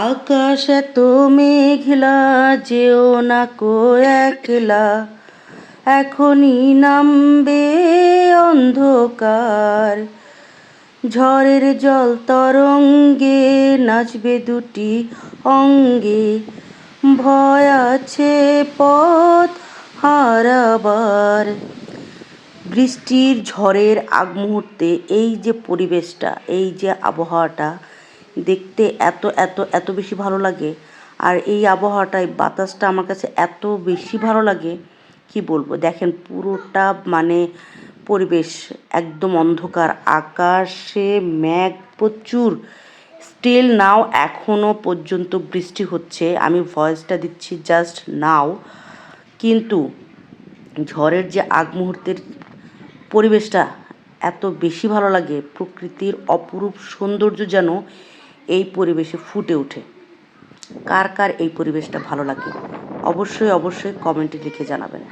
আকাশ এত মেঘলা, যেও না কো একলা, এখনই নামবে অন্ধকার। ঝড়ের জল তরঙ্গে নাচবে দুটি অঙ্গে, ভয় আছে পথ হারাবার। বৃষ্টির ঝড়ের আগ মুহূর্তে এই যে পরিবেশটা, এই যে আবহাওয়াটা দেখতে এত এত এত বেশি ভালো লাগে। আর এই আবহাওয়াটায় বাতাসটা আমার কাছে এত বেশি ভালো লাগে, কি বলবো। দেখেন পুরোটা মানে পরিবেশ একদম অন্ধকার, আকাশে মেঘ প্রচুর। স্টিল নাও এখনও পর্যন্ত বৃষ্টি হচ্ছে, আমি ভয়েসটা দিচ্ছি জাস্ট নাও। কিন্তু ঝড়ের যে আগ মুহূর্তের পরিবেশটা এত বেশি ভালো লাগে, প্রকৃতির অপরূপ সৌন্দর্য যেন এই পরিবেশে ফুটে ওঠে। কার কার এই পরিবেশটা ভালো লাগে অবশ্যই অবশ্যই কমেন্টে লিখে জানাবেন।